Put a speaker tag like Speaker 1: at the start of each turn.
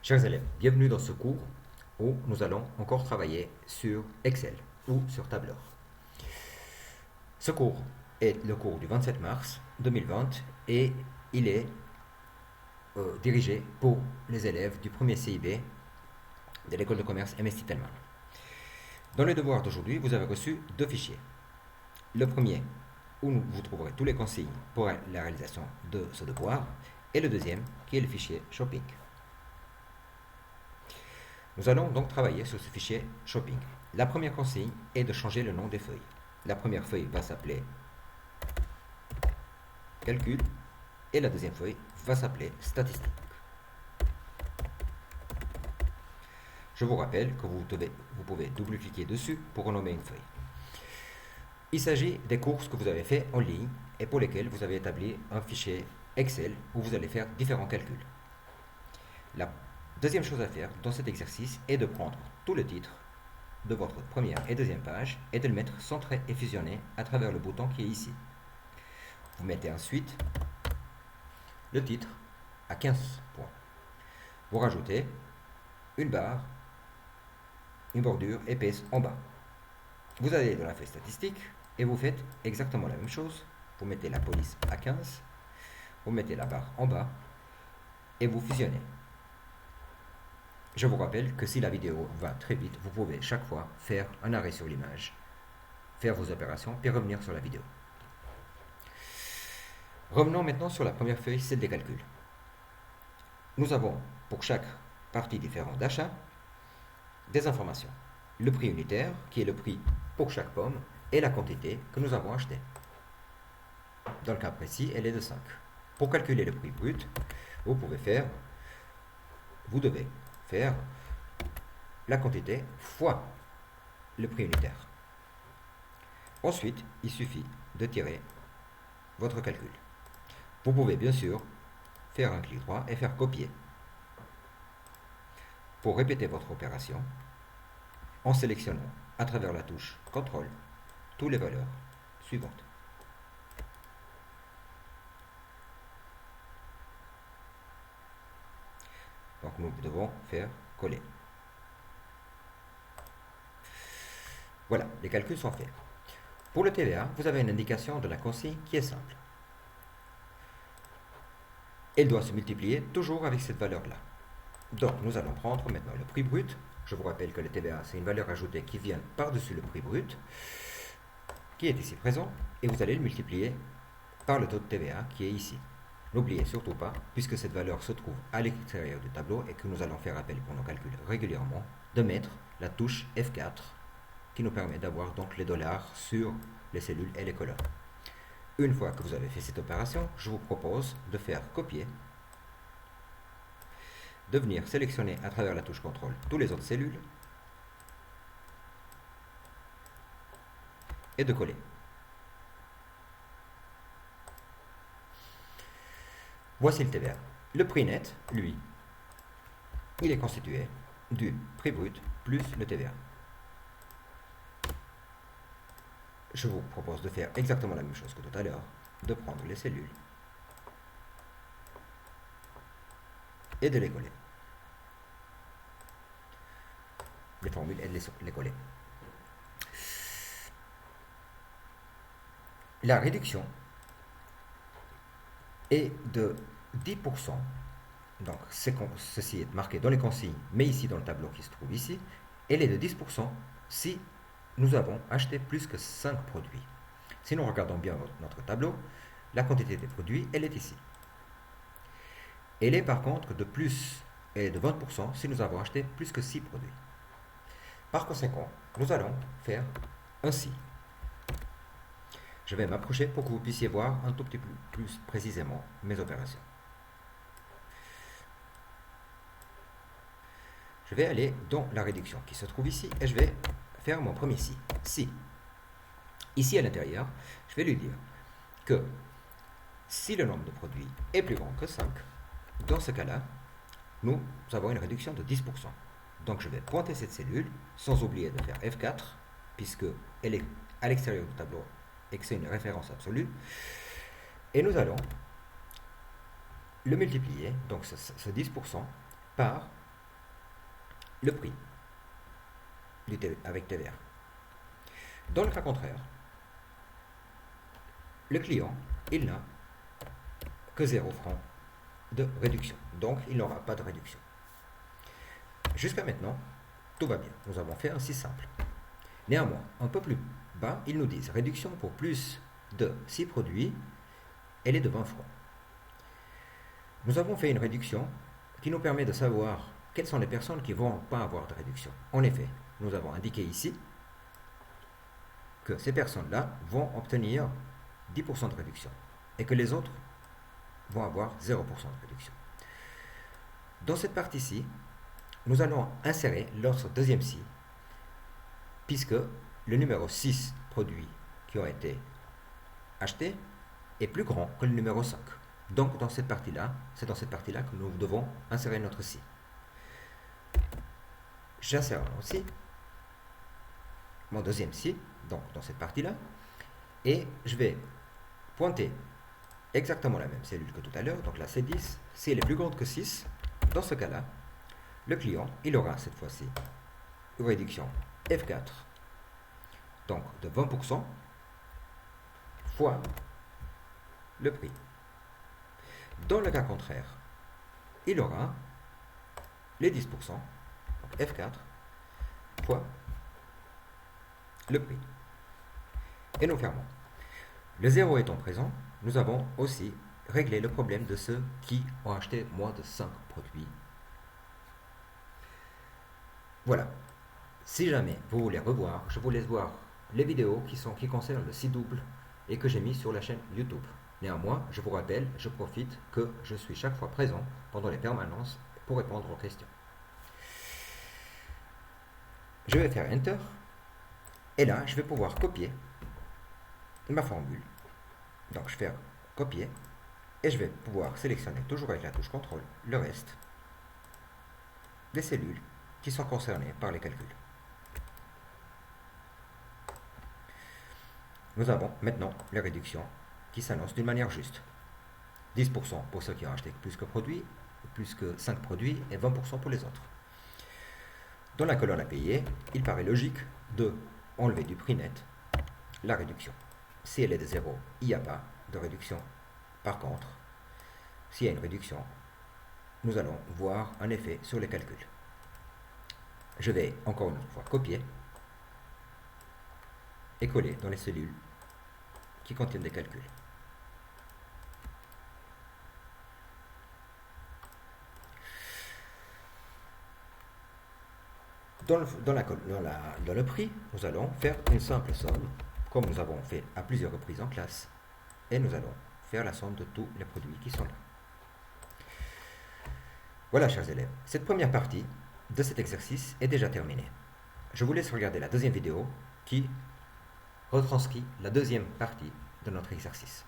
Speaker 1: Chers élèves, bienvenue dans ce cours où nous allons encore travailler sur Excel ou sur Tableur. Ce cours est le cours du 27 mars 2020 et il est dirigé pour les élèves du premier CIB de l'école de commerce MST Tellman. Dans le devoir d'aujourd'hui, vous avez reçu deux fichiers. Le premier, où vous trouverez tous les consignes pour la réalisation de ce devoir, et le deuxième, qui est le fichier shopping. Nous allons donc travailler sur ce fichier shopping. La première consigne est de changer le nom des feuilles. La première feuille va s'appeler calcul et la deuxième feuille va s'appeler statistique. Je vous rappelle que vous pouvez double-cliquer dessus pour renommer une feuille. Il s'agit des courses que vous avez fait en ligne et pour lesquelles vous avez établi un fichier Excel où vous allez faire différents calculs. La deuxième chose à faire dans cet exercice est de prendre tout le titre de votre première et deuxième page et de le mettre centré et fusionné à travers le bouton qui est ici. Vous mettez ensuite le titre à 15 points. Vous rajoutez une barre, une bordure épaisse en bas. Vous allez dans la feuille statistique et vous faites exactement la même chose. Vous mettez la police à 15, vous mettez la barre en bas et vous fusionnez. Je vous rappelle que si la vidéo va très vite, vous pouvez chaque fois faire un arrêt sur l'image, faire vos opérations, puis revenir sur la vidéo. Revenons maintenant sur la première feuille, celle des calculs. Nous avons pour chaque partie différente d'achat des informations. Le prix unitaire, qui est le prix pour chaque pomme, et la quantité que nous avons achetée. Dans le cas précis, elle est de 5. Pour calculer le prix brut, vous devez faire la quantité fois le prix unitaire. Ensuite, il suffit de tirer votre calcul. Vous pouvez bien sûr faire un clic droit et faire copier. Pour répéter votre opération, en sélectionnant à travers la touche CTRL toutes les valeurs suivantes. Donc nous devons faire coller. Voilà, les calculs sont faits. Pour le TVA, vous avez une indication de la consigne qui est simple. Elle doit se multiplier toujours avec cette valeur-là. Donc nous allons prendre maintenant le prix brut. Je vous rappelle que le TVA, c'est une valeur ajoutée qui vient par-dessus le prix brut, qui est ici présent, et vous allez le multiplier par le taux de TVA qui est ici. N'oubliez surtout pas, puisque cette valeur se trouve à l'extérieur du tableau et que nous allons faire appel pour nos calculs régulièrement, de mettre la touche F4 qui nous permet d'avoir donc les dollars sur les cellules et les colonnes. Une fois que vous avez fait cette opération, je vous propose de faire copier, de venir sélectionner à travers la touche CTRL toutes les autres cellules et de coller. Voici le TVA. Le prix net, lui, il est constitué du prix brut plus le TVA. Je vous propose de faire exactement la même chose que tout à l'heure, de prendre les cellules et de les coller. Les formules et de les coller. La réduction est de 10%. Donc ceci est marqué dans les consignes, mais ici dans le tableau qui se trouve ici, elle est de 10% si nous avons acheté plus que 5 produits. Si nous regardons bien notre tableau, la quantité des produits, elle est ici. Elle est par contre de plus et de 20% si nous avons acheté plus que 6 produits. Par conséquent, nous allons faire ainsi. Je vais m'approcher pour que vous puissiez voir un tout petit peu plus précisément mes opérations. Je vais aller dans la réduction qui se trouve ici et je vais faire mon premier si. Si. Ici à l'intérieur, je vais lui dire que si le nombre de produits est plus grand que 5, dans ce cas-là, nous avons une réduction de 10%. Donc je vais pointer cette cellule sans oublier de faire F4 puisque elle est à l'extérieur du tableau et que c'est une référence absolue. Et nous allons le multiplier, donc ce 10%, par le prix avec TVA. Dans le cas contraire, le client, il n'a que 0 francs de réduction. Donc, il n'aura pas de réduction. Jusqu'à maintenant, tout va bien. Nous avons fait un si simple. Néanmoins, un peu plus bas, ils nous disent réduction pour plus de 6 produits, elle est de 20 francs. Nous avons fait une réduction qui nous permet de savoir quelles sont les personnes qui ne vont pas avoir de réduction. En effet, nous avons indiqué ici que ces personnes-là vont obtenir 10% de réduction et que les autres vont avoir 0% de réduction. Dans cette partie-ci, nous allons insérer notre deuxième si, puisque le numéro 6 produits qui ont été achetés est plus grand que le numéro 5. Donc dans cette partie-là, c'est dans cette partie-là que nous devons insérer notre si. J'insère aussi mon deuxième si, donc dans cette partie-là, et je vais pointer exactement la même cellule que tout à l'heure, donc la C10, si elle est plus grande que 6, dans ce cas-là, le client, il aura cette fois-ci une réduction F4, donc de 20%, fois le prix. Dans le cas contraire, il aura les 10%, donc F4, fois le prix. Et nous fermons. Le 0 étant présent, nous avons aussi réglé le problème de ceux qui ont acheté moins de 5 produits. Voilà. Si jamais vous voulez revoir, je vous laisse voir les vidéos qui concernent le si double et que j'ai mis sur la chaîne YouTube. Néanmoins, je vous rappelle, je profite que je suis chaque fois présent pendant les permanences pour répondre aux questions. Je vais faire Enter. Et là, je vais pouvoir copier ma formule. Donc, je vais faire copier. Et je vais pouvoir sélectionner, toujours avec la touche CTRL, le reste des cellules qui sont concernées par les calculs. Nous avons maintenant les réductions qui s'annoncent d'une manière juste. 10% pour ceux qui ont acheté plus que 5 produits, et 20% pour les autres. Dans la colonne à payer, il paraît logique de enlever du prix net la réduction. Si elle est de 0, il n'y a pas de réduction. Par contre, s'il y a une réduction, nous allons voir un effet sur les calculs. Je vais encore une fois copier et coller dans les cellules qui contiennent des calculs. Dans le prix, nous allons faire une simple somme, comme nous avons fait à plusieurs reprises en classe, et nous allons faire la somme de tous les produits qui sont là. Voilà, chers élèves, cette première partie de cet exercice est déjà terminée. Je vous laisse regarder la deuxième vidéo qui retranscrit la deuxième partie de notre exercice.